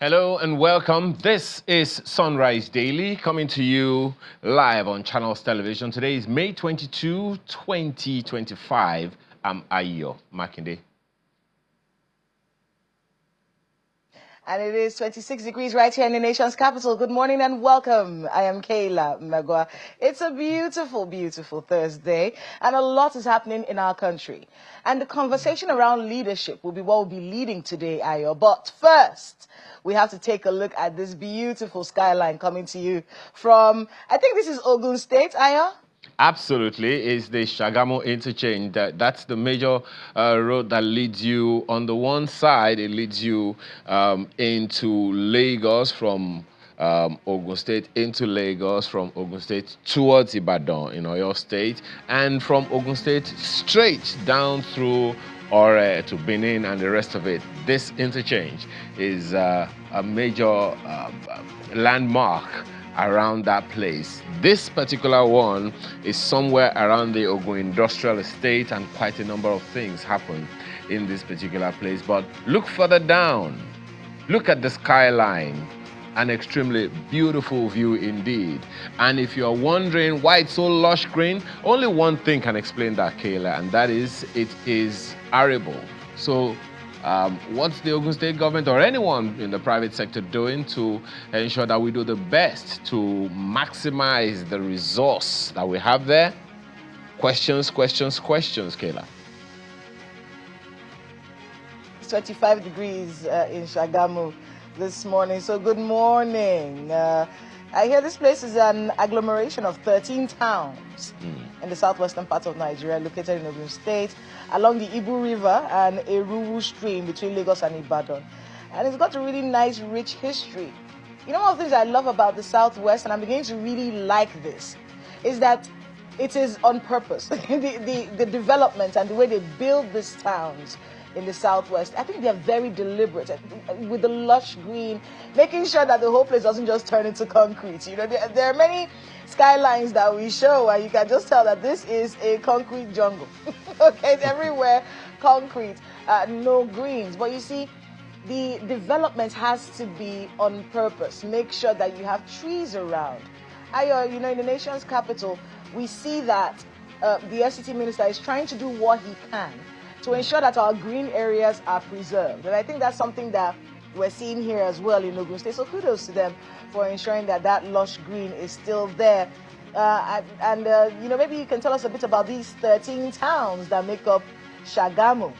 Hello and welcome. This is Sunrise Daily coming to you live on Channels Television. Today is May 22, 2025. I'm Ayo Makinde. And it is 26 degrees right here in the nation's capital. Good morning and welcome. I am Kayla Magwa. It's a beautiful, beautiful Thursday, and a lot is happening in our country. And the conversation around leadership will be what will be leading today, Ayo. But first, we have to take a look at this beautiful skyline coming to you from, I think this is Ogun State, Ayo? Absolutely, is the Shagamu interchange. That's the major road that leads you. On the one side, it leads you into Lagos from Ogun State, into Lagos from Ogun State towards Ibadan in Oyo State, and from Ogun State straight down through Ore to Benin and the rest of it. This interchange is a major landmark around that place. This particular one is somewhere around the Ogun Industrial Estate, and quite a number of things happen in this particular place. But look further down. Look at the skyline. An extremely beautiful view indeed. And if you're wondering why it's so lush green, only one thing can explain that, Kayla, and that is it is arable. So what's the Ogun State government or anyone in the private sector doing to ensure that we do the best to maximize the resource that we have there? Questions, Kayla. It's 25 degrees in Shagamu this morning. So good morning. I hear this place is an agglomeration of 13 towns in the southwestern part of Nigeria, located in Ogun State, along the Ibu River and Eruwu stream between Lagos and Ibadan. And it's got a really nice, rich history. You know, one of the things I love about the Southwest, and I'm beginning to really like this, is that it is on purpose. the development and the way they build these towns in the Southwest, I think they're very deliberate with the lush green, making sure that the whole place doesn't just turn into concrete. You know, there are many skylines that we show and you can just tell that this is a concrete jungle. Okay, it's everywhere concrete, no greens. But you see, the development has to be on purpose. Make sure that you have trees around. You know, in the nation's capital, we see that the SCT minister is trying to do what he can to ensure that our green areas are preserved. And I think that's something that we're seeing here as well in Ogun State. So kudos to them for ensuring that that lush green is still there. You know, maybe you can tell us a bit about these 13 towns that make up Shagamu.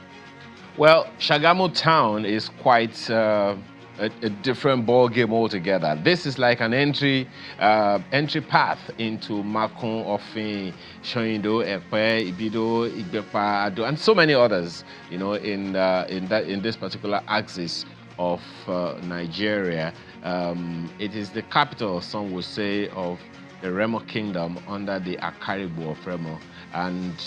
Well, Shagamu town is quite a different ball game altogether. This is like an entry path into Makun, Ofin, Shoindo, Epe, Ibido, Igbepa, Ado, and so many others. You know, in this particular axis of Nigeria. It is the capital, some would say, of the Remo Kingdom under the Akaribu of Remo, and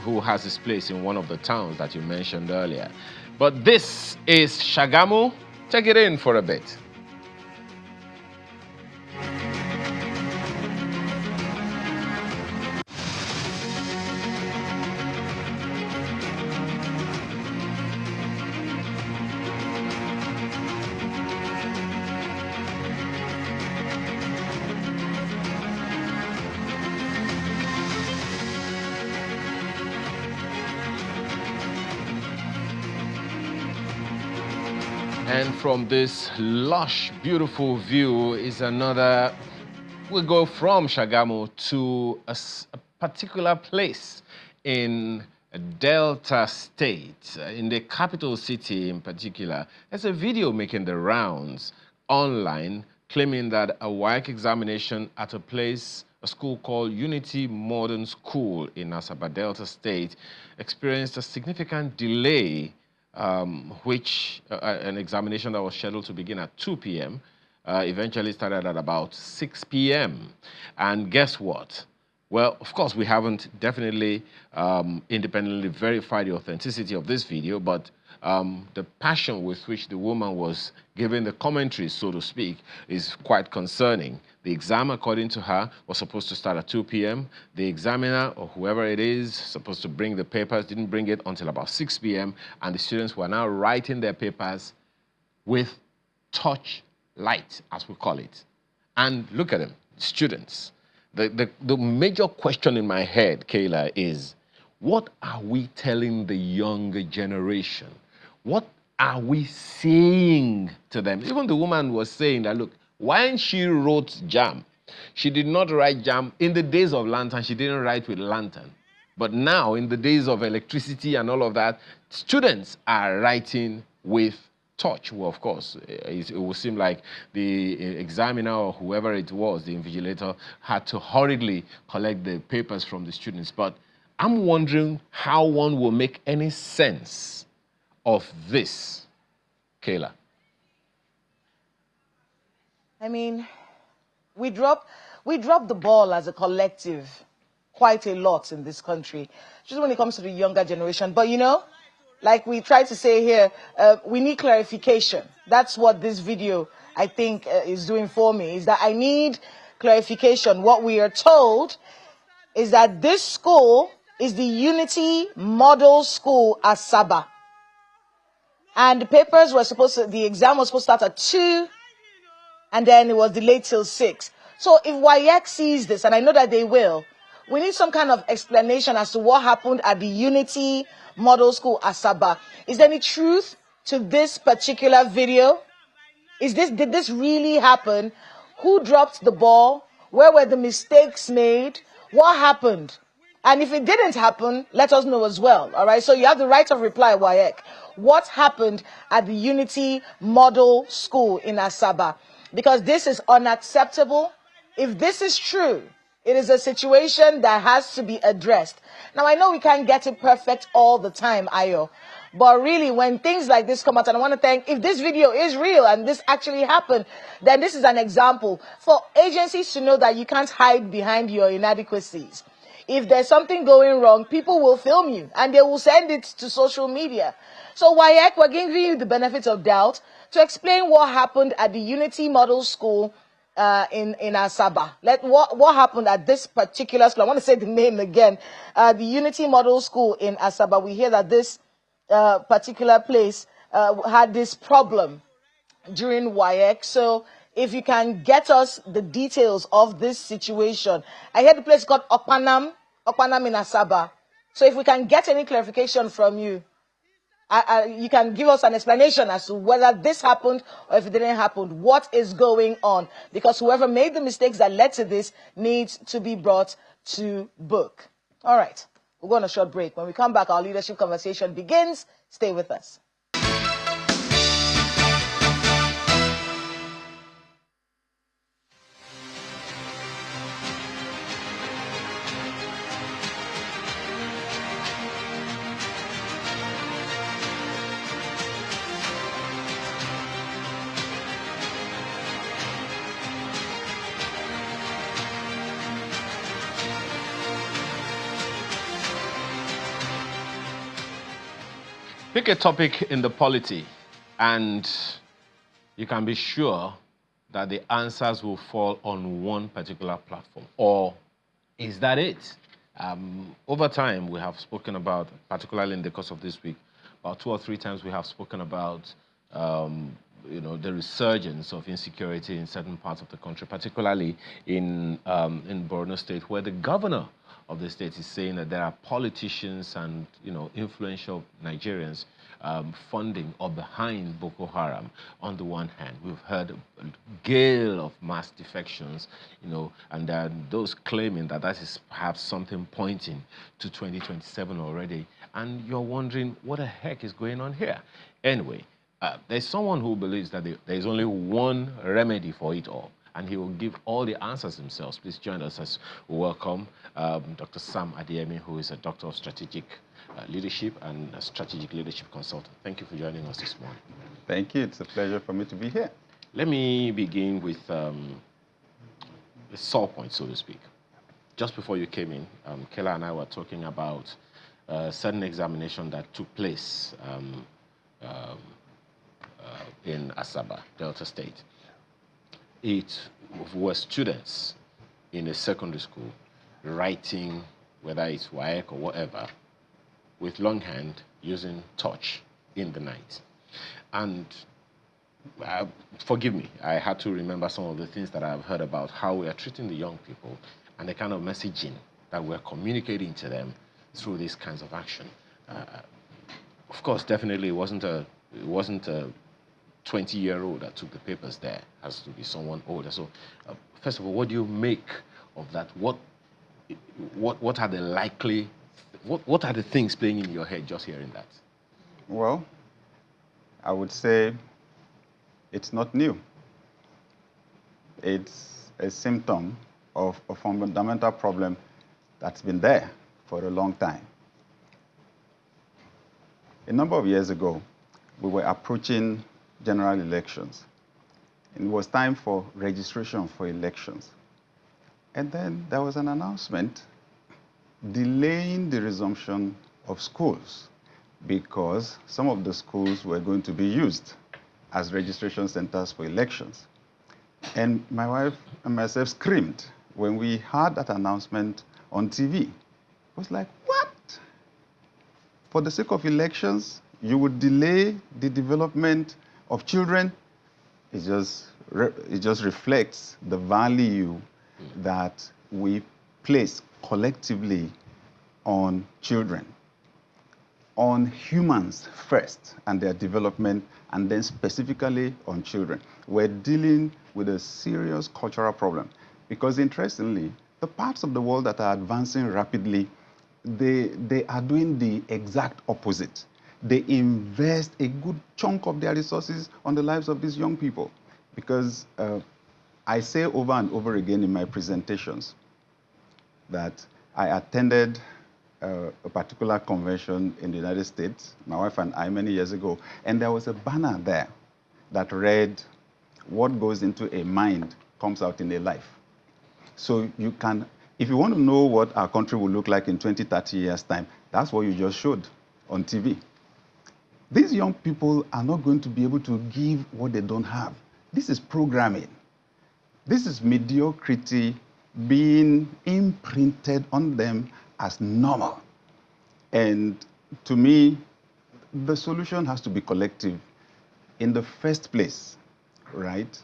who has its place in one of the towns that you mentioned earlier. But this is Shagamu. Take it in for a bit. And from this lush, beautiful view is another. We'll go from Shagamu to a particular place in Delta State, in the capital city in particular. There's a video making the rounds online claiming that a WAEC examination at a school called Unity Modern School in Asaba, Delta State, experienced a significant delay, which an examination that was scheduled to begin at 2 p.m. Eventually started at about 6 p.m. And guess what? Well, of course, we haven't definitely independently verified the authenticity of this video, but the passion with which the woman was giving the commentary, so to speak, is quite concerning. The exam, according to her, was supposed to start at 2 p.m. The examiner, or whoever it is, supposed to bring the papers, didn't bring it until about 6 p.m. And the students were now writing their papers with touch light, as we call it. And look at them, students. The major question in my head, Kayla, is what are we telling the younger generation? What are we saying to them? Even the woman was saying that, look, when she wrote jam, she did not write jam in the days of lantern. She didn't write with lantern. But now, in the days of electricity and all of that, students are writing with touch. Well, of course, it would seem like the examiner or whoever it was, the invigilator, had to hurriedly collect the papers from the students. But I'm wondering how one will make any sense of this, Kayla. I mean, we dropped the ball as a collective quite a lot in this country, just when it comes to the younger generation. But you know, like we try to say here, we need clarification. That's what this video, I think, is doing for me, is that I need clarification. What we are told is that this school is the Unity Model School Asaba. And the papers were the exam was supposed to start at 2, and then it was delayed till 6. So if WAEC sees this, and I know that they will, we need some kind of explanation as to what happened at the Unity Model School Asaba. Is there any truth to this particular video? Did this really happen? Who dropped the ball? Where were the mistakes made? What happened? And if it didn't happen, let us know as well. All right. So you have the right of reply, WAEC. What happened at the Unity Model School in Asaba? Because this is unacceptable. If this is true, it is a situation that has to be addressed. Now, I know we can't get it perfect all the time, Ayo. But really, when things like this come out, and I want to thank, if this video is real and this actually happened, then this is an example for agencies to know that you can't hide behind your inadequacies. If there's something going wrong, people will film you and they will send it to social media. So WAEC, we're giving you the benefit of doubt to explain what happened at the Unity Model School in Asaba. What happened at this particular school. I want to say the name again. The Unity Model School in Asaba. We hear that this particular place had this problem during WAEC. So if you can get us the details of this situation. I heard the place called Okpanam in Asaba. So if we can get any clarification from you, you can give us an explanation as to whether this happened or if it didn't happen. What is going on? Because whoever made the mistakes that led to this needs to be brought to book. All right. We'll go on a short break. When we come back, our leadership conversation begins. Stay with us. Pick a topic in the polity, and you can be sure that the answers will fall on one particular platform. Or is that it? Over time, we have spoken about, particularly in the course of this week, about 2 or 3 times we have spoken about the resurgence of insecurity in certain parts of the country, particularly in Borno State, where the governor of the state is saying that there are politicians and influential Nigerians funding or behind Boko Haram. On the one hand, we've heard a gale of mass defections, and there are those claiming that that is perhaps something pointing to 2027 already. And you're wondering what the heck is going on here? Anyway, there's someone who believes that there is only one remedy for it all, and he will give all the answers himself. Please join us as we welcome Dr. Sam Adeyemi, who is a doctor of strategic leadership and a strategic leadership consultant. Thank you for joining us this morning. Thank you. It's a pleasure for me to be here. Let me begin with the sore point, so to speak. Just before you came in, Kayla and I were talking about a certain examination that took place in Asaba, Delta State. It was students in a secondary school writing, whether it's WAEC or whatever, with longhand using touch in the night. And forgive me, I had to remember some of the things that I've heard about how we are treating the young people and the kind of messaging that we're communicating to them through these kinds of action. Of course, definitely it wasn't a 20-year-old that took the papers there. It has to be someone older. So, first of all, what do you make of that? What are the likely, what are the things playing in your head just hearing that? Well, I would say it's not new. It's a symptom of a fundamental problem that's been there for a long time. A number of years ago, we were approaching general elections. It was time for registration for elections. And then there was an announcement delaying the resumption of schools because some of the schools were going to be used as registration centers for elections. And my wife and myself screamed when we heard that announcement on TV. It was like, what? For the sake of elections, you would delay the development of children? It just reflects the value that we place collectively on children, on humans first and their development, and then specifically on children. We're dealing with a serious cultural problem because, interestingly, the parts of the world that are advancing rapidly, they are doing the exact opposite. They invest a good chunk of their resources on the lives of these young people because I say over and over again in my presentations that I attended a particular convention in the United States, my wife and I, many years ago, and there was a banner there that read, "What goes into a mind comes out in a life." So you can, if you want to know what our country will look like in 20, 30 years' time, that's what you just showed on TV. These young people are not going to be able to give what they don't have. This is programming. This is mediocrity being imprinted on them as normal. And to me, the solution has to be collective. In the first place, right,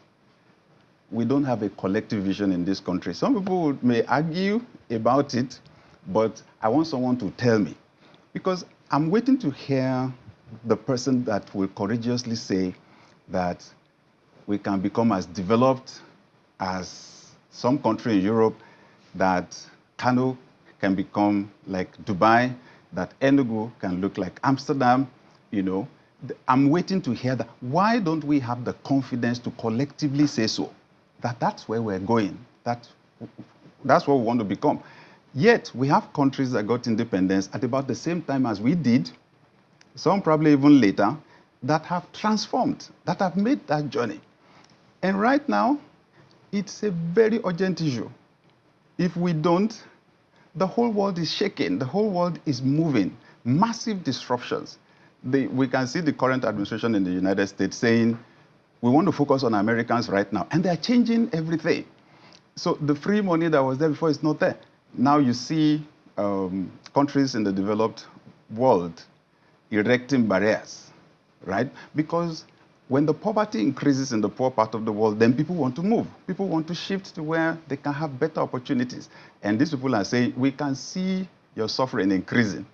we don't have a collective vision in this country. Some people may argue about it, but I want someone to tell me. Because I'm waiting to hear the person that will courageously say that we can become as developed as some country in Europe, that Kano can become like Dubai, that Enugu can look like Amsterdam, you know. I'm waiting to hear that. Why don't we have the confidence to collectively say so? That's where we're going. That's what we want to become. Yet, we have countries that got independence at about the same time as we did, some probably even later, that have transformed, that have made that journey. And right now, it's a very urgent issue. If we don't, the whole world is shaking. The whole world is moving. Massive disruptions. We can see the current administration in the United States saying, we want to focus on Americans right now. And they're changing everything. So the free money that was there before is not there. Now you see countries in the developed world erecting barriers, right? Because when the poverty increases in the poor part of the world, then people want to move. People want to shift to where they can have better opportunities. And these people are saying, we can see your suffering increasing.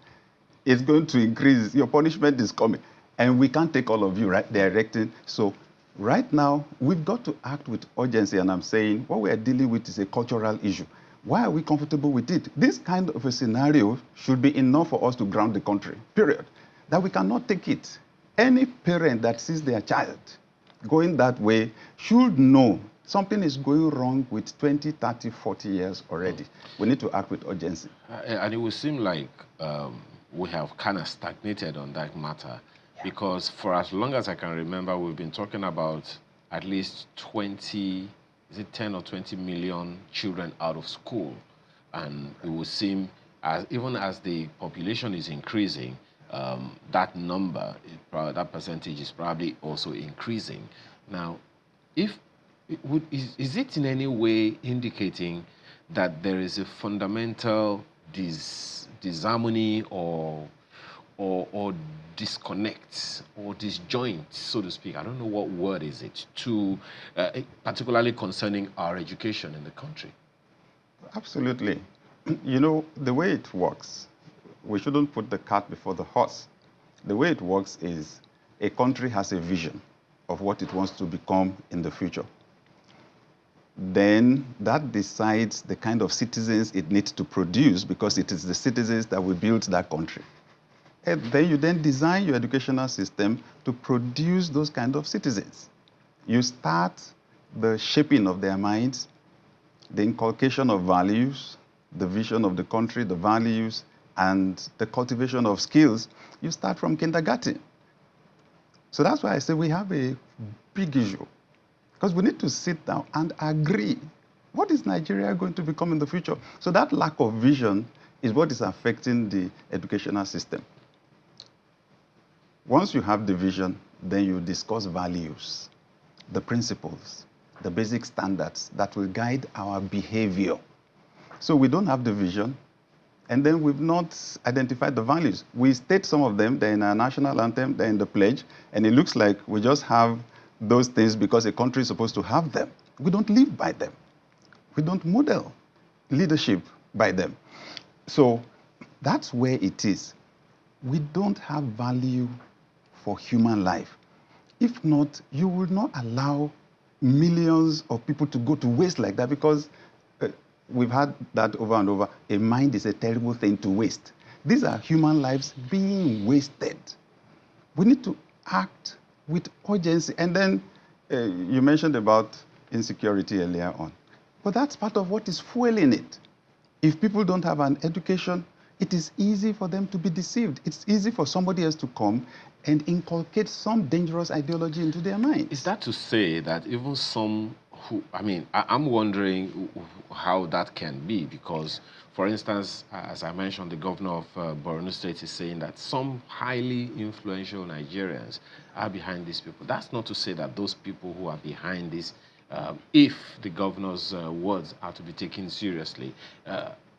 It's going to increase. Your punishment is coming. And we can't take all of you, right? They're erecting. So right now, we've got to act with urgency. And I'm saying what we are dealing with is a cultural issue. Why are we comfortable with it? This kind of a scenario should be enough for us to ground the country, period. That we cannot take it. Any parent that sees their child going that way should know something is going wrong with 20, 30, 40 years already. We need to act with urgency. And it would seem like we have kind of stagnated on that matter because for as long as I can remember, we've been talking about at least 20, is it 10 or 20 million children out of school. And it would seem, even as the population is increasing, that number, that percentage is probably also increasing. Now, is it in any way indicating that there is a fundamental disharmony or or disconnect or disjoint, so to speak. I don't know what word is it, to particularly concerning our education in the country. Absolutely. You know, the way it works, we shouldn't put the cart before the horse. The way it works is a country has a vision of what it wants to become in the future. Then that decides the kind of citizens it needs to produce, because it is the citizens that will build that country. And then you then design your educational system to produce those kind of citizens. You start the shaping of their minds, the inculcation of values, the vision of the country, the values, and the cultivation of skills. You start from kindergarten. So that's why I say we have a big issue, because we need to sit down and agree. What is Nigeria going to become in the future? So that lack of vision is what is affecting the educational system. Once you have the vision, then you discuss values, the principles, the basic standards that will guide our behavior. So we don't have the vision, and then we've not identified the values. We state some of them, they're in our national anthem, they're in the pledge, and it looks like we just have those things because a country is supposed to have them. We don't live by them. We don't model leadership by them. So that's where it is. We don't have value for human life. If not, you will not allow millions of people to go to waste like that, because we've had that over and over. A mind is a terrible thing to waste. These are human lives being wasted. We need to act with urgency. And then you mentioned about insecurity earlier on. But that's part of what is fueling it. If people don't have an education, it is easy for them to be deceived. It's easy for somebody else to come and inculcate some dangerous ideology into their mind. Is that to say that even some who, I'm wondering how that can be, because, for instance, as I mentioned, the governor of Borno State is saying that some highly influential Nigerians are behind these people. That's not to say that those people who are behind this, if the governor's words are to be taken seriously,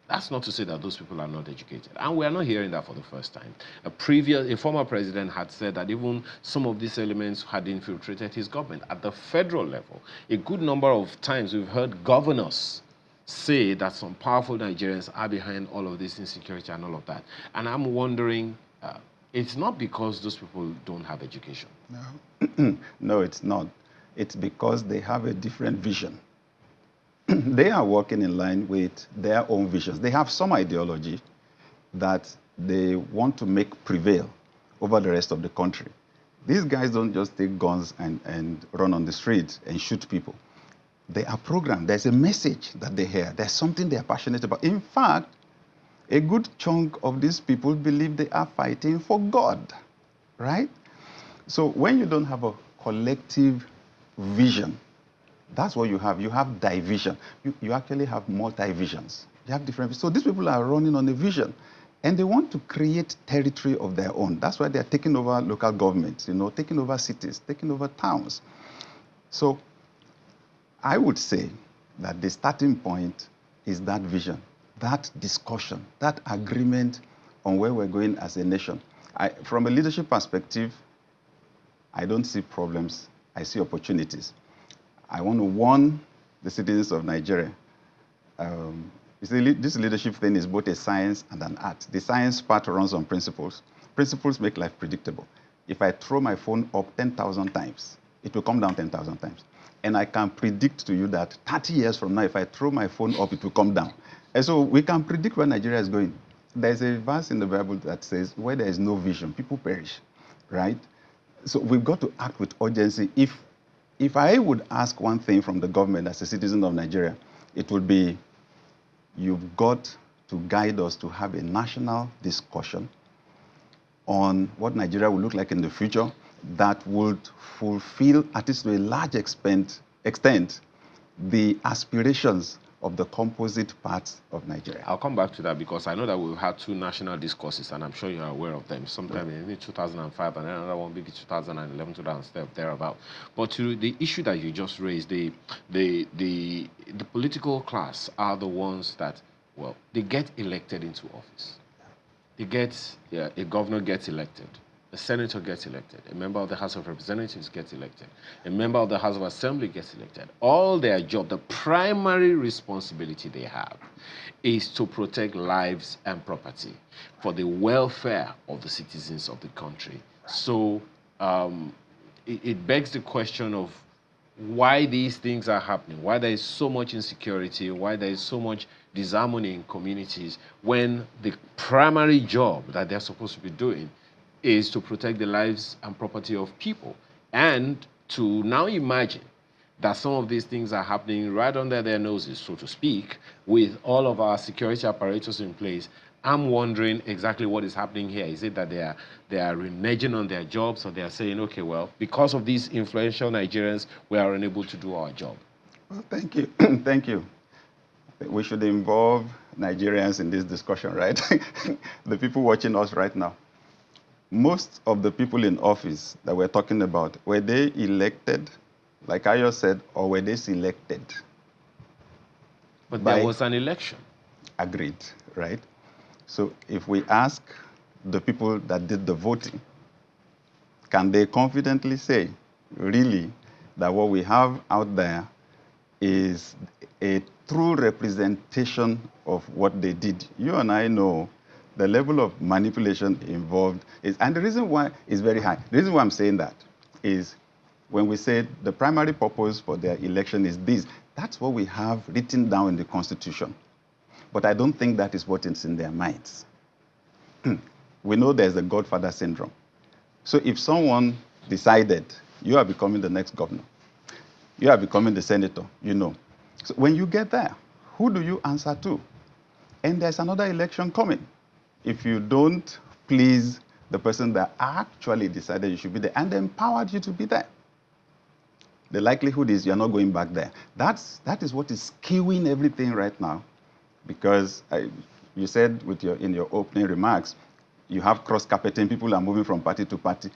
that's not to say that those people are not educated. And we are not hearing that for the first time. A former president had said that even some of these elements had infiltrated his government at the federal level. A good number of times we've heard governors say that some powerful Nigerians are behind all of this insecurity and all of that. And I'm wondering, it's not because those people don't have education. No, no, it's not. It's because they have a different vision. They are working in line with their own visions. They have some ideology that they want to make prevail over the rest of the country. These guys don't just take guns and run on the street and shoot people. They are programmed. There's a message that they hear. There's something they are passionate about. In fact, a good chunk of these people believe they are fighting for God, right? So when you don't have a collective vision, that's what you have. You have division. You actually have multi-visions. You have different. So these people are running on a vision, and they want to create territory of their own. That's why they are taking over local governments, taking over cities, taking over towns. So I would say that the starting point is that vision, that discussion, that agreement on where we're going as a nation. From a leadership perspective, I don't see problems. I see opportunities. I want to warn the citizens of Nigeria. You see, this leadership thing is both a science and an art. The science part runs on principles. Principles make life predictable. If I throw my phone up 10,000 times, it will come down 10,000 times. And I can predict to you that 30 years from now, if I throw my phone up, it will come down. And so we can predict where Nigeria is going. There's a verse in the Bible that says, where there is no vision, people perish, right? So we've got to act with urgency. If I would ask one thing from the government as a citizen of Nigeria, it would be, you've got to guide us to have a national discussion on what Nigeria will look like in the future that would fulfill, at least to a large extent, the aspirations of the composite parts of Nigeria. I'll come back to that, because I know that we've had two national discourses, and I'm sure you're aware of them. Sometime in 2005, and another one maybe 2011, 2012, thereabout. But to the issue that you just raised, the political class are the ones that, well, they get elected into office. a governor gets elected, a senator gets elected, a member of the House of Representatives gets elected, a member of the House of Assembly gets elected. All their job, the primary responsibility they have is to protect lives and property for the welfare of the citizens of the country. So it begs the question of why these things are happening, why there is so much insecurity, why there is so much disharmony in communities when the primary job that they're supposed to be doing is to protect the lives and property of people. And to now imagine that some of these things are happening right under their noses, so to speak, with all of our security apparatus in place, I'm wondering exactly what is happening here. Is it that they are reneging on their jobs, or they are saying, okay, well, because of these influential Nigerians, we are unable to do our job? Well, thank you. Thank you. We should involve Nigerians in this discussion, right? The people watching us right now. Most of the people in office that we're talking about, were they elected, like Ayo said, or were they selected? But there was an election. Agreed, right? So if we ask the people that did the voting, can they confidently say, really, that what we have out there is a true representation of what they did? You and I know the level of manipulation involved is, and the reason why is very high. The reason why I'm saying that is when we say the primary purpose for their election is this, that's what we have written down in the Constitution. But I don't think that is what is in their minds. We know there's a Godfather syndrome. So if someone decided, you are becoming the next governor, you are becoming the senator, you know. So when you get there, who do you answer to? And there's another election coming. If you don't please the person that actually decided you should be there and empowered you to be there, the likelihood is you're not going back there. That is what is skewing everything right now. Because you said in your opening remarks, you have cross-carpeting, people are moving from party to party.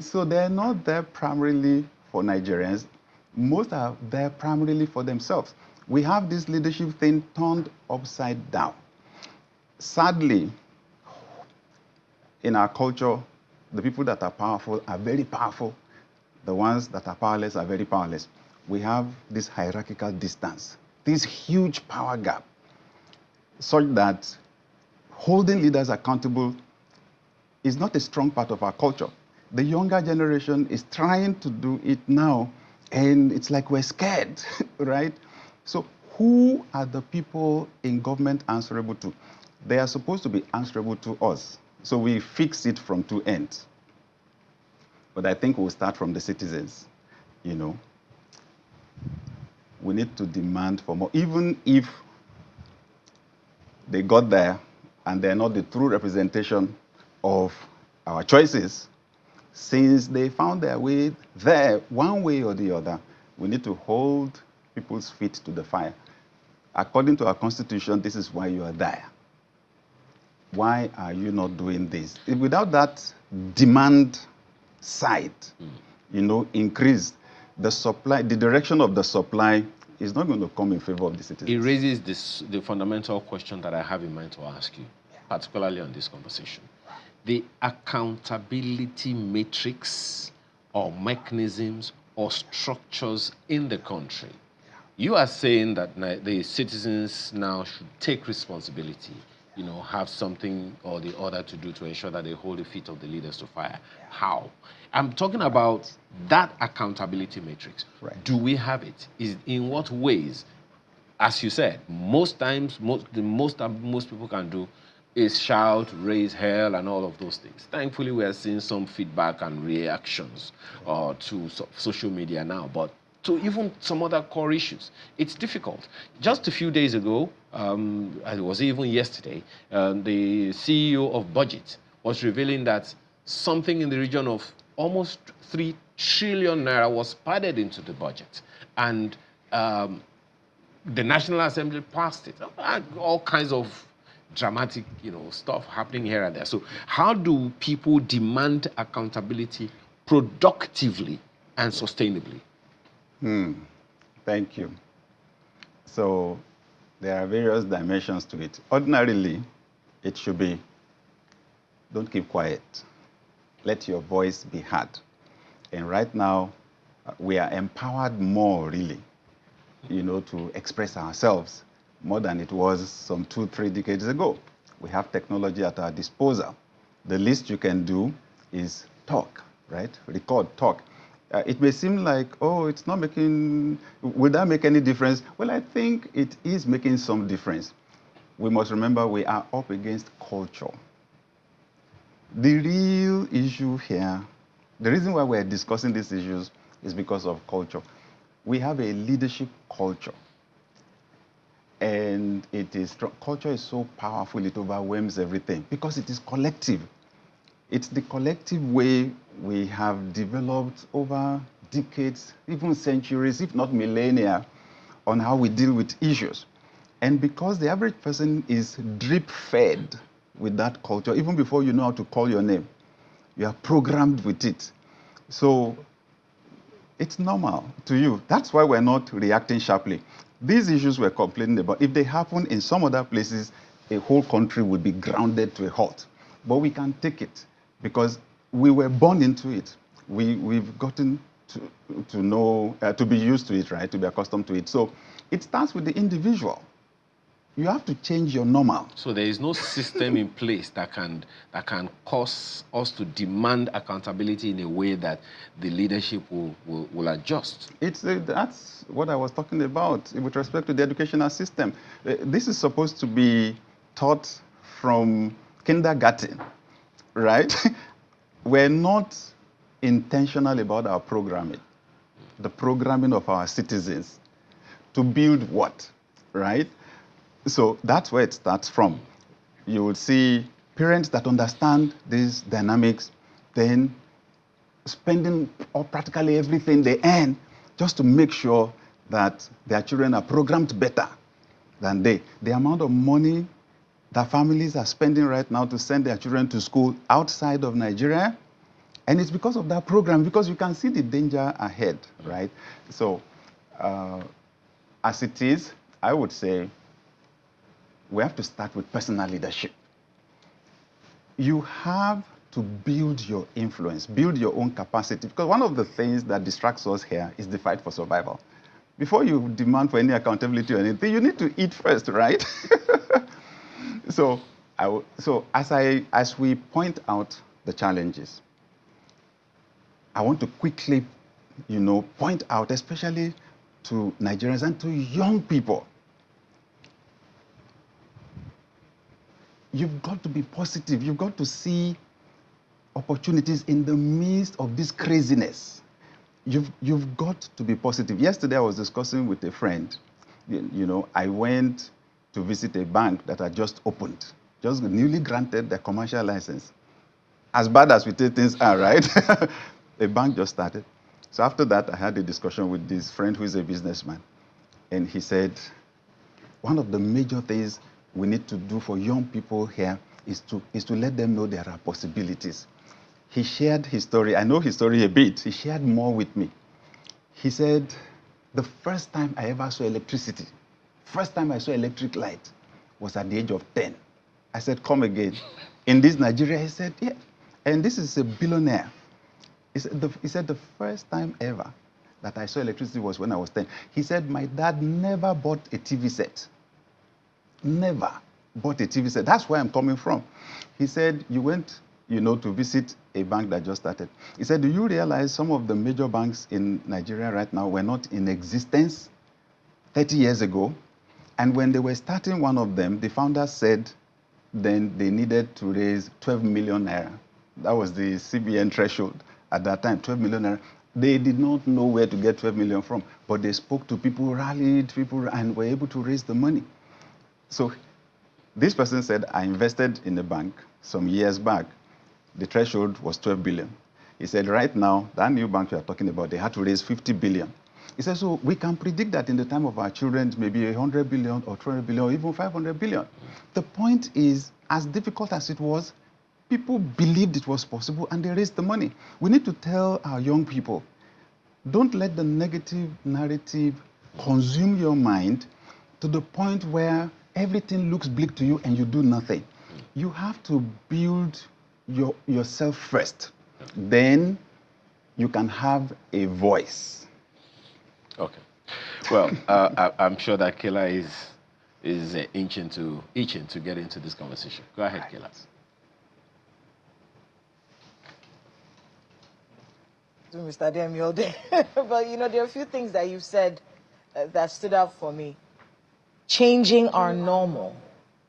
So they're not there primarily for Nigerians. Most are there primarily for themselves. We have this leadership thing turned upside down. Sadly, in our culture, the people that are powerful are very powerful. The ones that are powerless are very powerless. We have this hierarchical distance, this huge power gap, such that holding leaders accountable is not a strong part of our culture. The younger generation is trying to do it now, and it's like we're scared, right? So who are the people in government answerable to? They are supposed to be answerable to us. So we fix it from two ends. But I think we'll start from the citizens, you know. We need to demand for more, even if they got there and they're not the true representation of our choices. Since they found their way there, one way or the other, we need to hold people's feet to the fire. According to our Constitution, this is why you are there. Why are you not doing this? Without that demand side, you know, increased, the supply, the direction of the supply is not going to come in favor of the citizens. It raises the fundamental question that I have in mind to ask you, particularly on this conversation. The accountability matrix or mechanisms or structures in the country. You are saying that the citizens now should take responsibility, you know, have something or the other to do to ensure that they hold the feet of the leaders to fire. How? I'm talking about that accountability matrix. Right. Do we have it? In what ways? As you said, most times, the most people can do is shout, raise hell, and all of those things. Thankfully, we are seeing some feedback and reactions to social media now, but to even some other core issues, it's difficult. Just a few days ago, it was even yesterday, the CEO of Budget was revealing that something in the region of almost 3 trillion naira was padded into the budget. And the National Assembly passed it. All kinds of dramatic, you know, stuff happening here and there. So how do people demand accountability productively and sustainably? Thank you. So there are various dimensions to it. Ordinarily, it should be don't keep quiet. Let your voice be heard. And right now, we are empowered more, really, to express ourselves more than it was some 2-3 decades ago. We have technology at our disposal. The least you can do is talk, right? Record, talk. It may seem like, oh, it's not making, will that make any difference? Well, I think it is making some difference. We must remember we are up against culture. The real issue here, the reason why we're discussing these issues is because of culture. We have a leadership culture. And culture is so powerful, it overwhelms everything because it is collective. It's the collective way we have developed over decades, even centuries, if not millennia, on how we deal with issues. And because the average person is drip-fed with that culture, even before you know how to call your name, you are programmed with it. So it's normal to you. That's why we're not reacting sharply. These issues we're complaining about, if they happen in some other places, a whole country would be grounded to a halt. But we can take it because we were born into it. We've gotten to know, to be used to it, right? To be accustomed to it. So it starts with the individual. You have to change your normal. So there is no system in place that can cause us to demand accountability in a way that the leadership will adjust. That's what I was talking about with respect to the educational system. This is supposed to be taught from kindergarten, right? We're not intentional about our programming, the programming of our citizens to build what, right? So that's where it starts from. You will see parents that understand these dynamics, then spending practically everything they earn just to make sure that their children are programmed better than they. The amount of money that families are spending right now to send their children to school outside of Nigeria, and it's because of that program, because you can see the danger ahead, right? So as it is, I would say, we have to start with personal leadership. You have to build your influence, build your own capacity, because one of the things that distracts us here is the fight for survival. Before you demand for any accountability or anything, you need to eat first, right? So as we point out the challenges, I want to quickly, point out, especially to Nigerians and to young people, you've got to be positive. You've got to see opportunities in the midst of this craziness. You've got to be positive. Yesterday, I was discussing with a friend. I went to visit a bank that had just opened, just newly granted the commercial license. As bad as we think things are, right? A bank just started. So after that, I had a discussion with this friend who is a businessman. And he said, one of the major things we need to do for young people here is to let them know there are possibilities. He shared his story. I know his story a bit. He shared more with me. He said, the first time I ever saw electricity, first time I saw electric light was at the age of 10. I said, come again. In this Nigeria, he said, yeah. And this is a billionaire. He said, the first time ever that I saw electricity was when I was 10. He said, my dad never bought a TV set. Never bought a TV set. That's where I'm coming from. He said, you went, to visit a bank that just started. He said, do you realize some of the major banks in Nigeria right now were not in existence 30 years ago? And when they were starting one of them, the founders said then they needed to raise 12 million naira. That was the CBN threshold at that time, 12 million naira. They did not know where to get 12 million from, but they spoke to people, rallied people, and were able to raise the money. So this person said, I invested in a bank some years back. The threshold was 12 billion. He said, right now, that new bank you are talking about, they had to raise 50 billion. He said, so we can predict that in the time of our children, maybe 100 billion or 200 billion or even 500 billion. The point is, as difficult as it was, people believed it was possible and they raised the money. We need to tell our young people, don't let the negative narrative consume your mind to the point where everything looks bleak to you and you do nothing. You have to build yourself first. Then you can have a voice. Okay. Well, I'm sure that Kayla is itching to get into this conversation. Go ahead, Kayla. To Mr. Adeyemi all day. But you know, there are a few things that you've said that stood out for me. Changing our normal.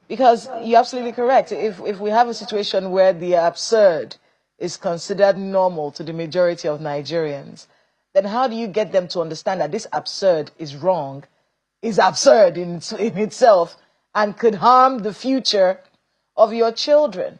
Because you're absolutely correct. If we have a situation where the absurd is considered normal to the majority of Nigerians, then how do you get them to understand that this absurd is wrong, is absurd in itself, and could harm the future of your children?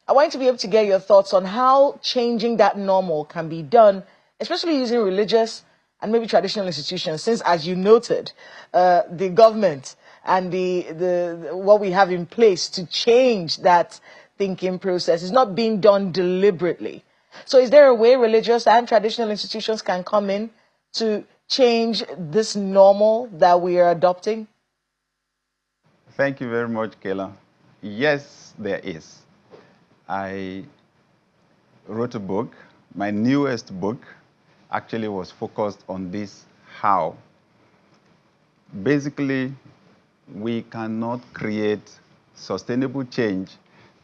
I want you to be able to get your thoughts on how changing that normal can be done, especially using religious and maybe traditional institutions, since, as you noted, the government and the what we have in place to change that thinking process is not being done deliberately. So is there a way religious and traditional institutions can come in to change this normal that we are adopting? Thank you very much, Kayla. Yes, there is. I wrote a book. My newest book actually was focused on this how. Basically, we cannot create sustainable change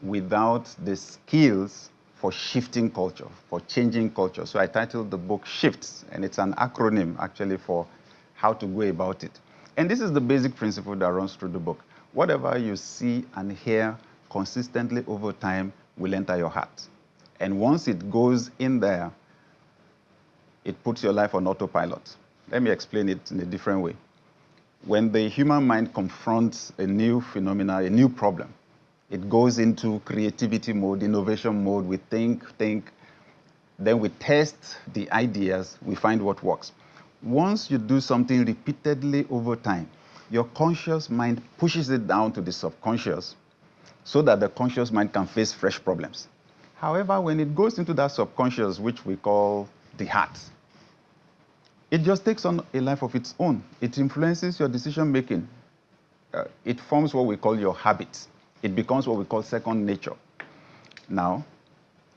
without the skills for shifting culture, for changing culture. So I titled the book Shifts, and it's an acronym actually for how to go about it. And this is the basic principle that runs through the book. Whatever you see and hear consistently over time will enter your heart. And once it goes in there, it puts your life on autopilot. Let me explain it in a different way. When the human mind confronts a new phenomenon, a new problem, it goes into creativity mode, innovation mode. We think, then we test the ideas, we find what works. Once you do something repeatedly over time, your conscious mind pushes it down to the subconscious so that the conscious mind can face fresh problems. However, when it goes into that subconscious, which we call the heart, it just takes on a life of its own. It influences your decision making. It forms what we call your habits. It becomes what we call second nature. Now,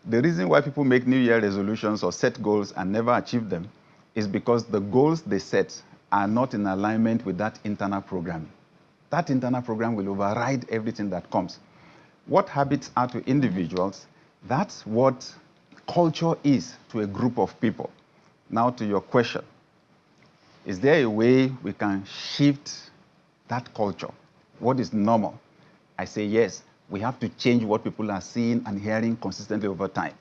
the reason why people make New Year resolutions or set goals and never achieve them is because the goals they set are not in alignment with that internal programming. That internal program will override everything that comes. What habits are to individuals, that's what culture is to a group of people. Now to your question. Is there a way we can shift that culture? What is normal? I say yes. We have to change what people are seeing and hearing consistently over time.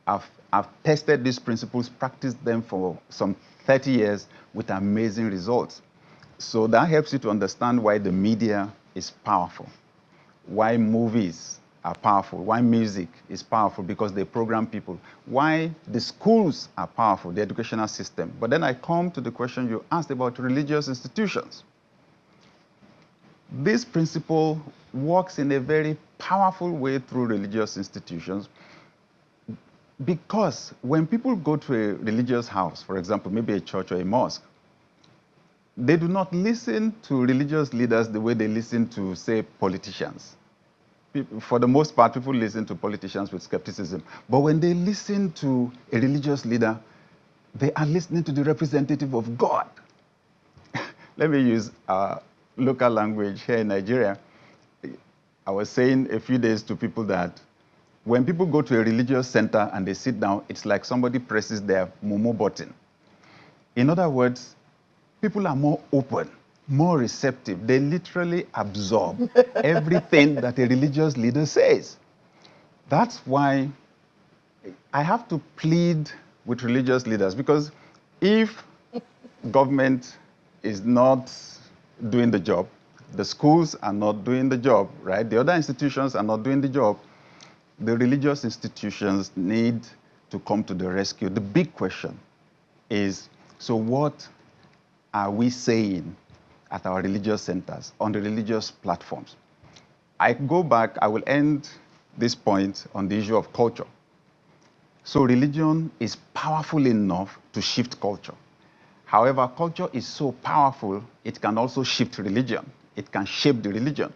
I've tested these principles, practiced them for some 30 years with amazing results. So that helps you to understand why the media is powerful, why movies are powerful, why music is powerful because they program people, why the schools are powerful, the educational system. But then I come to the question you asked about religious institutions. This principle works in a very powerful way through religious institutions because when people go to a religious house, for example, maybe a church or a mosque, they do not listen to religious leaders the way they listen to, say, politicians. For the most part, people listen to politicians with skepticism. But when they listen to a religious leader, they are listening to the representative of God. Let me use local language here in Nigeria. I was saying a few days to people that when people go to a religious center and they sit down, it's like somebody presses their Momo button. In other words, people are more open, more receptive. They literally absorb everything that a religious leader says. That's why I have to plead with religious leaders, because if government is not doing the job, the schools are not doing the job, right? The other institutions are not doing the job. The religious institutions need to come to the rescue. The big question is, so what are we saying at our religious centers, on the religious platforms? I go back, I will end this point on the issue of culture. So religion is powerful enough to shift culture. However, culture is so powerful, it can also shift religion. It can shape the religion.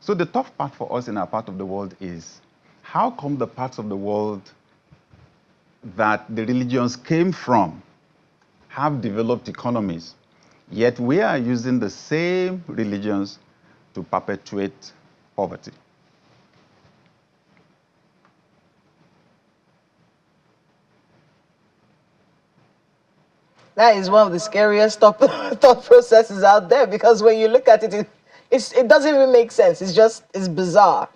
So the tough part for us in our part of the world is, how come the parts of the world that the religions came from have developed economies, yet we are using the same religions to perpetuate poverty? That is one of the scariest thought processes out there, because when you look at it, it doesn't even make sense. It's bizarre.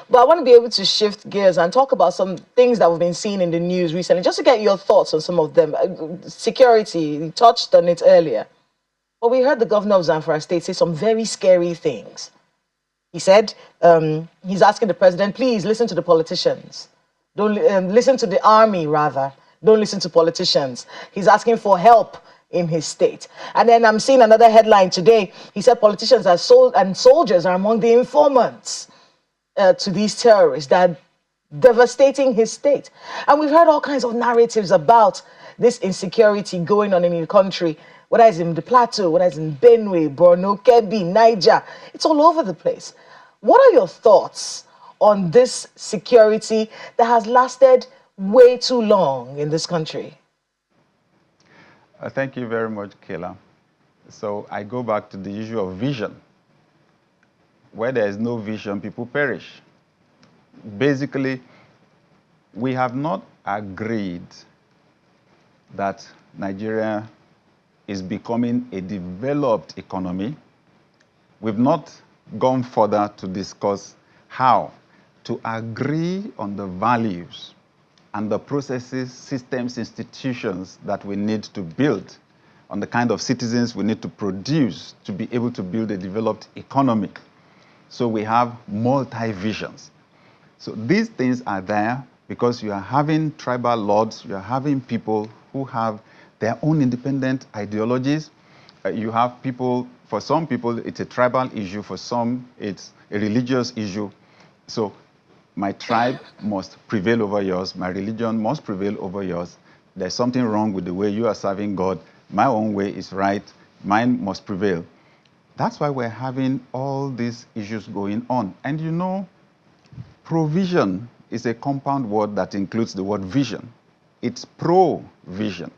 But I want to be able to shift gears and talk about some things that we've been seeing in the news recently, just to get your thoughts on some of them. Security, you touched on it earlier. But we heard the governor of Zamfara State say some very scary things. He said he's asking the president, please listen to the politicians. Don't listen to the army, rather. Don't listen to politicians. He's asking for help in his state. And then I'm seeing another headline today. He said politicians and soldiers are among the informants to these terrorists that are devastating his state. And we've heard all kinds of narratives about this insecurity going on in the country, whether it's in the Plateau, whether it's in Benue, Borno, Kebbi, Niger. It's all over the place. What are your thoughts on this security that has lasted way too long in this country? Thank you very much, Kayla. So I go back to the issue of vision. Where there is no vision, people perish. Basically, we have not agreed that Nigeria is becoming a developed economy. We've not gone further to discuss how to agree on the values and the processes, systems, institutions that we need to build, on the kind of citizens we need to produce to be able to build a developed economy. So we have multi-visions. So these things are there because you are having tribal lords, you are having people who have their own independent ideologies. You have people, for some people, it's a tribal issue, for some, it's a religious issue. So my tribe must prevail over yours, my religion must prevail over yours. There's something wrong with the way you are serving God. My own way is right, mine must prevail. That's why we're having all these issues going on. And you know, provision is a compound word that includes the word vision. It's pro-vision.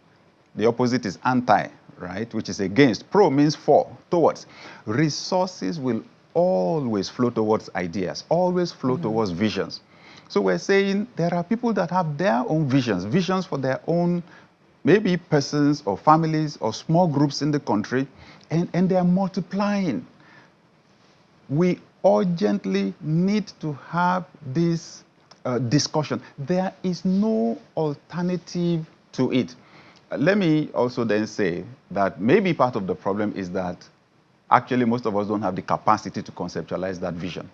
The opposite is anti, right, which is against. Pro means for, towards. Resources will always flow towards ideas, always flow towards visions. So we're saying there are people that have their own visions, visions for their own, maybe persons or families or small groups in the country, and they are multiplying. We urgently need to have this discussion. There is no alternative to it. Let me also then say that maybe part of the problem is that actually most of us don't have the capacity to conceptualize that vision.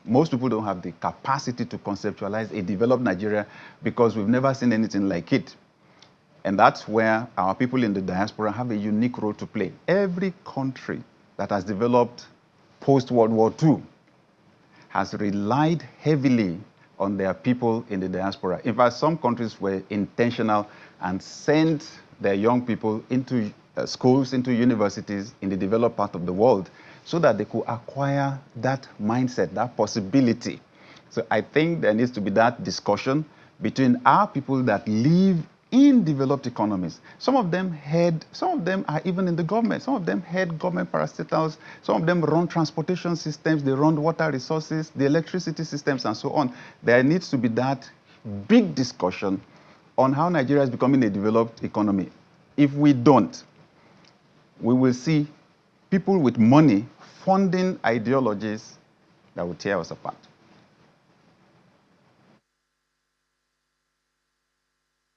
Most people don't have the capacity to conceptualize a developed Nigeria because we've never seen anything like it. And that's where our people in the diaspora have a unique role to play. Every country that has developed post-World War II has relied heavily on their people in the diaspora. In fact, some countries were intentional and sent their young people into schools, into universities in the developed part of the world so that they could acquire that mindset, that possibility. So I think there needs to be that discussion between our people that live in developed economies. Some of them are even in the government. Some of them head government parastatals. Some of them run transportation systems. They run water resources, the electricity systems, and so on. There needs to be that big discussion on how Nigeria is becoming a developed economy. If we don't, we will see people with money funding ideologies that will tear us apart.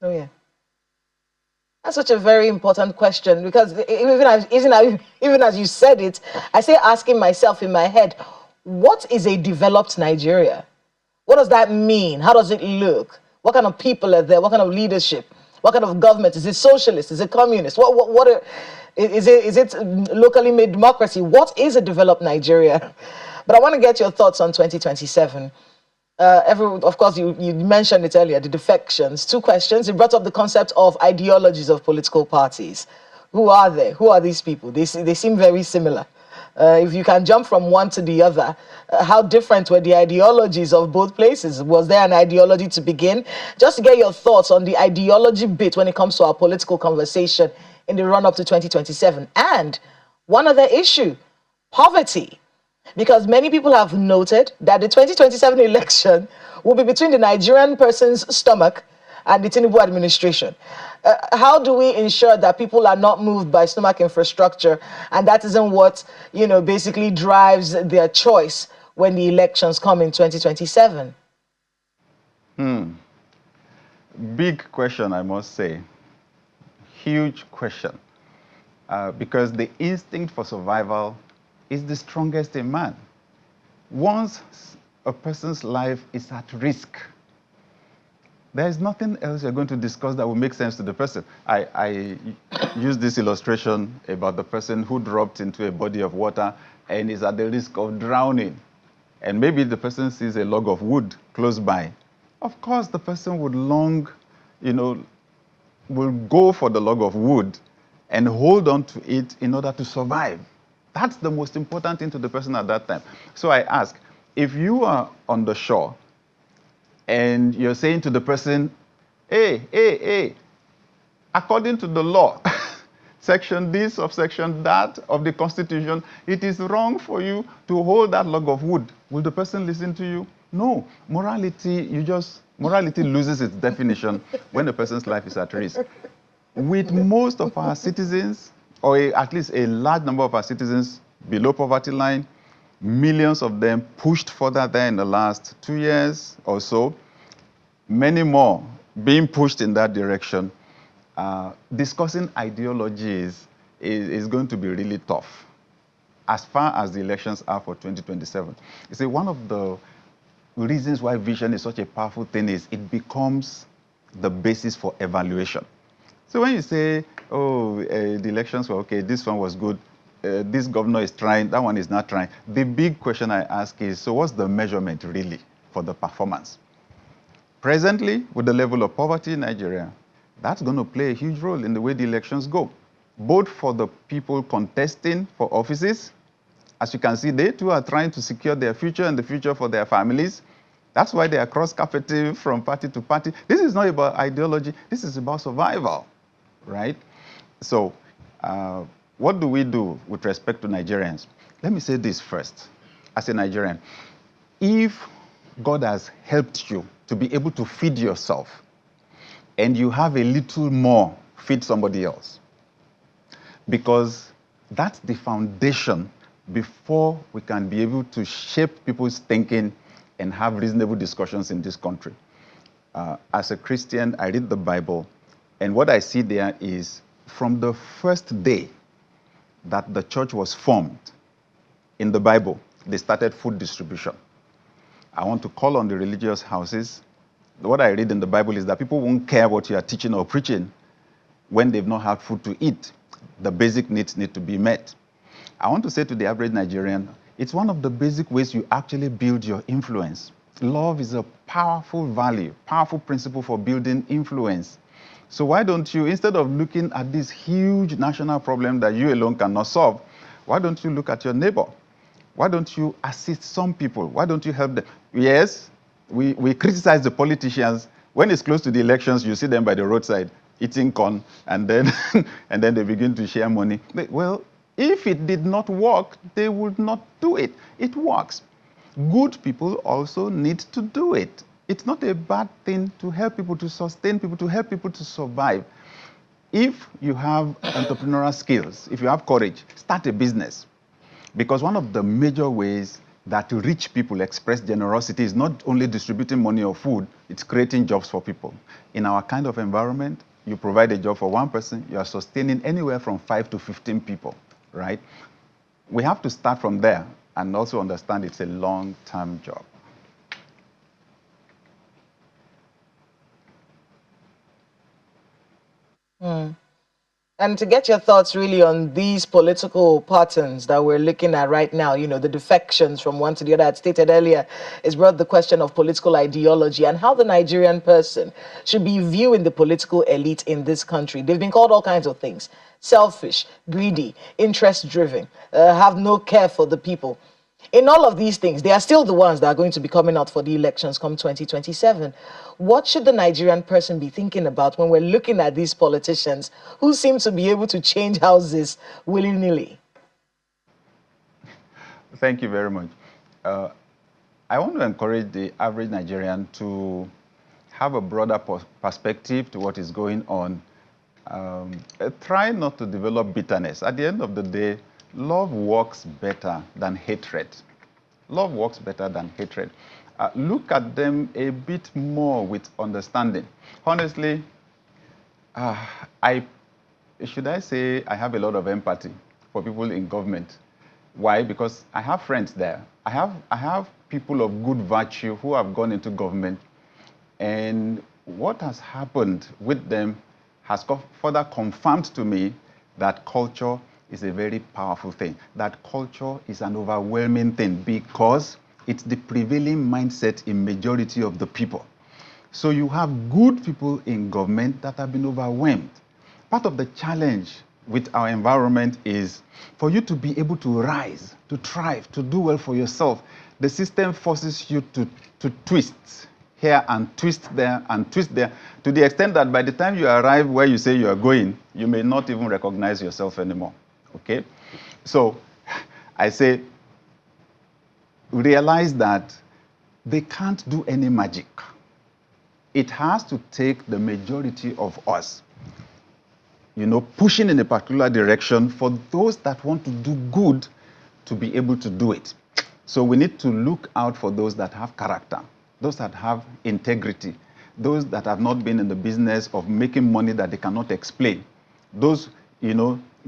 Oh, yeah. That's such a very important question, because even as you said it, I say asking myself in my head, what is a developed Nigeria? What does that mean? How does it look? What kind of people are there? What kind of leadership? What kind of government? Is it socialist? Is it communist? Is it locally made democracy? What is a developed Nigeria? But I want to get your thoughts on 2027. Of course, you mentioned it earlier, the defections. Two questions. You brought up the concept of ideologies of political parties. Who are they? Who are these people? They seem very similar. If you can jump from one to the other, how different were the ideologies of both places? Was there an ideology to begin? Just to get your thoughts on the ideology bit when it comes to our political conversation in the run up to 2027. And one other issue, poverty. Because many people have noted that the 2027 election will be between the Nigerian person's stomach and the Tinubu administration. How do we ensure that people are not moved by stomach infrastructure, and that isn't what, basically drives their choice when the elections come in 2027? Big question, I must say. Huge question. Because the instinct for survival is the strongest in man. Once a person's life is at risk, there is nothing else you're going to discuss that will make sense to the person. I use this illustration about the person who dropped into a body of water and is at the risk of drowning. And maybe the person sees a log of wood close by. Of course, the person would will go for the log of wood and hold on to it in order to survive. That's the most important thing to the person at that time. So I ask, if you are on the shore and you're saying to the person, hey, according to the law, section this of section that of the Constitution, it is wrong for you to hold that log of wood. Will the person listen to you? No. Morality loses its definition when a person's life is at risk. With most of our citizens, or at least a large number of our citizens below poverty line, millions of them pushed further there in the last 2 years or so, many more being pushed in that direction, discussing ideologies is going to be really tough as far as the elections are for 2027. You see, one of the reasons why vision is such a powerful thing is it becomes the basis for evaluation. So when you say, the elections were okay, this one was good, this governor is trying, that one is not trying, the big question I ask is, so what's the measurement really for the performance? Presently, with the level of poverty in Nigeria, that's going to play a huge role in the way the elections go, both for the people contesting for offices. As you can see, they too are trying to secure their future and the future for their families. That's why they are cross-carpeting from party to party. This is not about ideology. This is about survival, right? So what do we do with respect to Nigerians? Let me say this first. As a Nigerian, if God has helped you to be able to feed yourself and you have a little more, feed somebody else. Because that's the foundation before we can be able to shape people's thinking and have reasonable discussions in this country. As a Christian, I read the Bible, and what I see there is from the first day that the church was formed in the Bible, they started food distribution. I want to call on the religious houses. What I read in the Bible is that people won't care what you are teaching or preaching when they've not had food to eat. The basic needs need to be met. I want to say to the average Nigerian, it's one of the basic ways you actually build your influence. Love is a powerful value, powerful principle for building influence. So why don't you, instead of looking at this huge national problem that you alone cannot solve, why don't you look at your neighbor? Why don't you assist some people? Why don't you help them? Yes, we criticize the politicians. When it's close to the elections, you see them by the roadside eating corn, and then, and then they begin to share money. Well, if it did not work, they would not do it. It works. Good people also need to do it. It's not a bad thing to help people, to sustain people, to help people to survive. If you have entrepreneurial skills, if you have courage, start a business. Because one of the major ways that rich people express generosity is not only distributing money or food, it's creating jobs for people. In our kind of environment, you provide a job for one person, you are sustaining anywhere from 5 to 15 people, right? We have to start from there and also understand it's a long-term job. And to get your thoughts really on these political patterns that we're looking at right now, the defections from one to the other, I stated earlier, is brought the question of political ideology and how the Nigerian person should be viewing the political elite in this country. They've been called all kinds of things: selfish, greedy, interest driven, have no care for the people. In all of these things, they are still the ones that are going to be coming out for the elections come 2027. What should the Nigerian person be thinking about when we're looking at these politicians who seem to be able to change houses willy-nilly? Thank you very much. I want to encourage the average Nigerian to have a broader perspective to what is going on. Try not to develop bitterness. At the end of the day, love works better than hatred. Love works better than hatred. Look at them a bit more with understanding. Honestly, should I say I have a lot of empathy for people in government. Why? Because I have friends there. I have people of good virtue who have gone into government, and what has happened with them has further confirmed to me that culture is a very powerful thing. That culture is an overwhelming thing because it's the prevailing mindset in majority of the people. So you have good people in government that have been overwhelmed. Part of the challenge with our environment is for you to be able to rise, to thrive, to do well for yourself. The system forces you to twist here and twist there and twist there, to the extent that by the time you arrive where you say you are going, you may not even recognize yourself anymore. Okay? So I say, realize that they can't do any magic. It has to take the majority of us, pushing in a particular direction for those that want to do good to be able to do it. So we need to look out for those that have character, those that have integrity, those that have not been in the business of making money that they cannot explain. Those,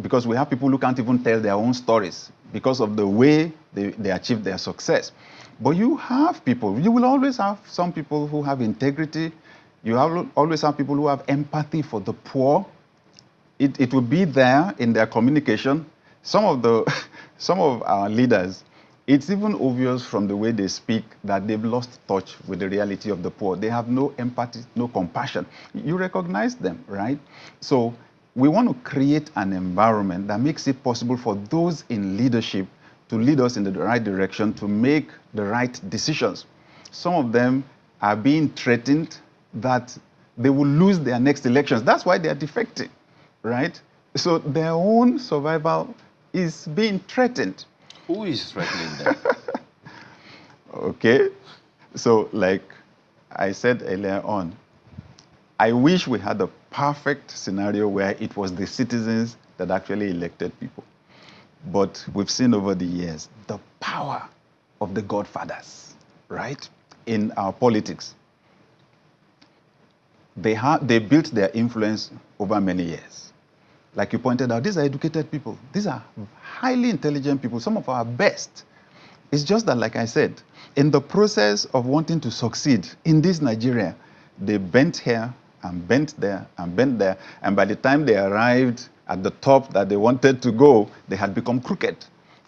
because we have people who can't even tell their own stories because of the way they achieve their success. But you will always have some people who have integrity. You always have people who have empathy for the poor. It will be there in their communication. Some of our leaders, it's even obvious from the way they speak that they've lost touch with the reality of the poor. They have no empathy, no compassion. You recognize them, right? So we want to create an environment that makes it possible for those in leadership to lead us in the right direction, to make the right decisions. Some of them are being threatened that they will lose their next elections. That's why they are defecting, right? So their own survival is being threatened. Who is threatening them? Okay. So like I said earlier on, I wish we had a perfect scenario where it was the citizens that actually elected people. But we've seen over the years the power of the godfathers, right, in our politics. They built their influence over many years. Like you pointed out, these are educated people. These are highly intelligent people, some of our best. It's just that, like I said, in the process of wanting to succeed in this Nigeria, they bent here and bent there and bent there. And by the time they arrived at the top that they wanted to go, they had become crooked,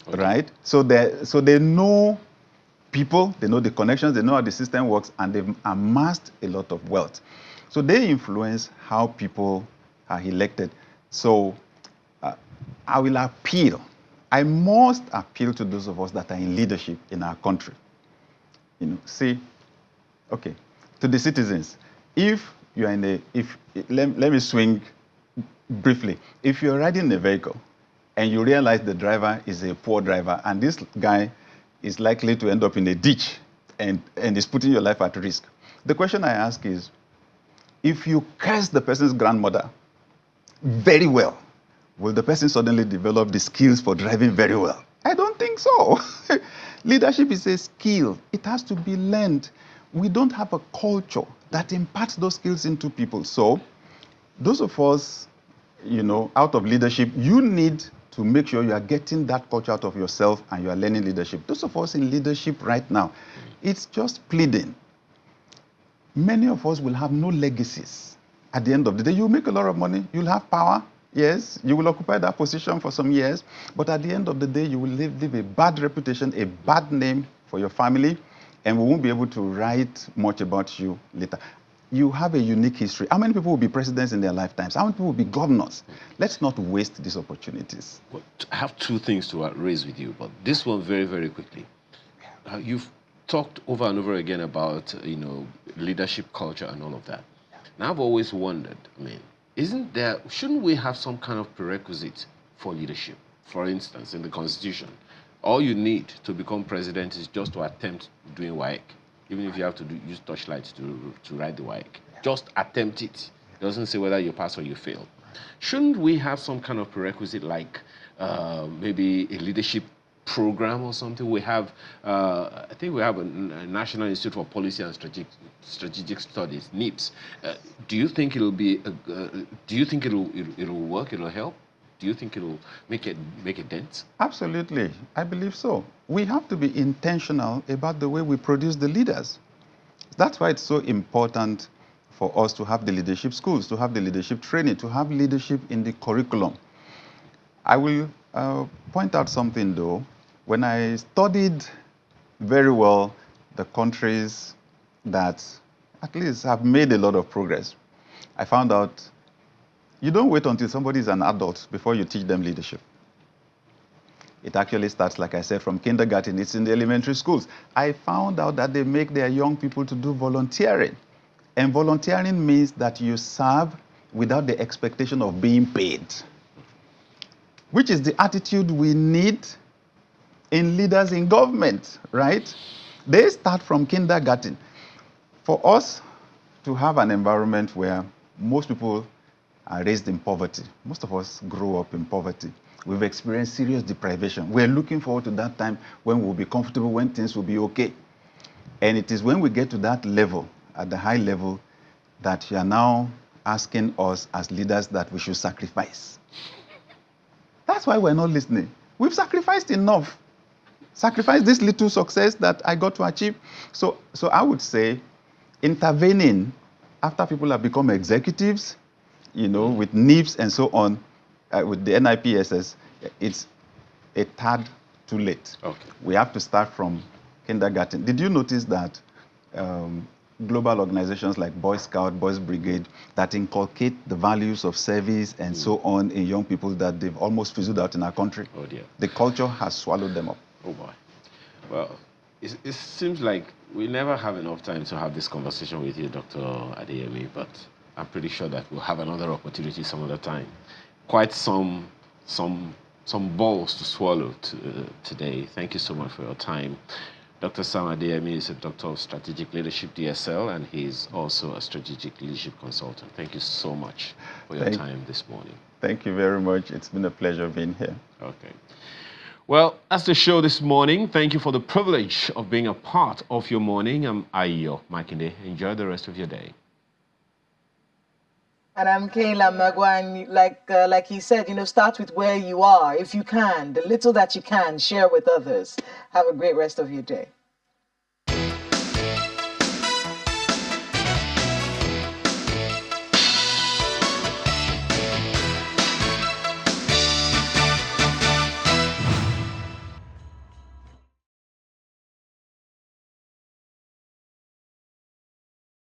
right? So they know people, they know the connections, they know how the system works, and they've amassed a lot of wealth. So they influence how people are elected. So I must appeal to those of us that are in leadership in our country. To the citizens, if you are let me swing briefly. If you're riding in a vehicle and you realize the driver is a poor driver and this guy is likely to end up in a ditch and is putting your life at risk, the question I ask is, if you curse the person's grandmother very well, will the person suddenly develop the skills for driving very well? I don't think so. Leadership is a skill. It has to be learned. We don't have a culture that imparts those skills into people. So those of us, out of leadership, you need to make sure you are getting that culture out of yourself and you are learning leadership. Those of us in leadership right now, it's just pleading. Many of us will have no legacies. At the end of the day, you'll make a lot of money, you'll have power, Yes, you will occupy that position for some years, but at the end of the day, you will leave a bad reputation, a bad name for your family, and we won't be able to write much about you later. You have a unique history. How many people will be presidents in their lifetimes? How many people will be governors? Let's not waste these opportunities. Well, I have two things to raise with you, but this one very, very quickly. You've talked over and over again about, leadership culture and all of that. Now, I've always wondered, shouldn't we have some kind of prerequisite for leadership? For instance, in the Constitution, all you need to become president is just to attempt doing WAEC, even if you have to use torchlights to write the WAEC. Just attempt it. It doesn't say whether you pass or you fail. Shouldn't we have some kind of prerequisite like maybe a leadership program or something? We have, I think we have a National Institute for Policy and Strategic Studies, NIPS. Do you think it'll work? It'll help? Do you think it'll make a dent? Absolutely, I believe so. We have to be intentional about the way we produce the leaders. That's why it's so important for us to have the leadership schools, to have the leadership training, to have leadership in the curriculum. I will point out something though. When I studied very well the countries that at least have made a lot of progress, I found out you don't wait until somebody is an adult before you teach them leadership. It actually starts, like I said, from kindergarten. It's in the elementary schools. I found out that they make their young people to do volunteering. And volunteering means that you serve without the expectation of being paid, which is the attitude we need in leaders in government, right? They start from kindergarten. For us to have an environment where most people are raised in poverty, most of us grow up in poverty, we've experienced serious deprivation. We're looking forward to that time when we'll be comfortable, when things will be okay. And it is when we get to that level, at the high level, that you are now asking us as leaders that we should sacrifice. That's why we're not listening. We've sacrificed enough. Sacrifice this little success that I got to achieve. So I would say intervening after people have become executives, with NIPS and so on, with the NIPSS, it's a tad too late. Okay. We have to start from kindergarten. Did you notice that global organizations like Boy Scout, Boys Brigade, that inculcate the values of service and so on in young people, that they've almost fizzled out in our country? Oh dear. The culture has swallowed them up. Oh boy. Well, it seems like we never have enough time to have this conversation with you, Dr. Adeyemi, but I'm pretty sure that we'll have another opportunity some other time. Quite some balls to swallow today. Thank you so much for your time. Dr. Sam Adeyemi is a Doctor of Strategic Leadership, DSL, and he's also a strategic leadership consultant. Thank you so much for your time this morning. Thank you very much. It's been a pleasure being here. Okay. Well, that's the show this morning. Thank you for the privilege of being a part of your morning. I'm Ayo Makinde. Enjoy the rest of your day. And I'm Kayla Magwan. Like he said, start with where you are. If you can, the little that you can, share with others. Have a great rest of your day.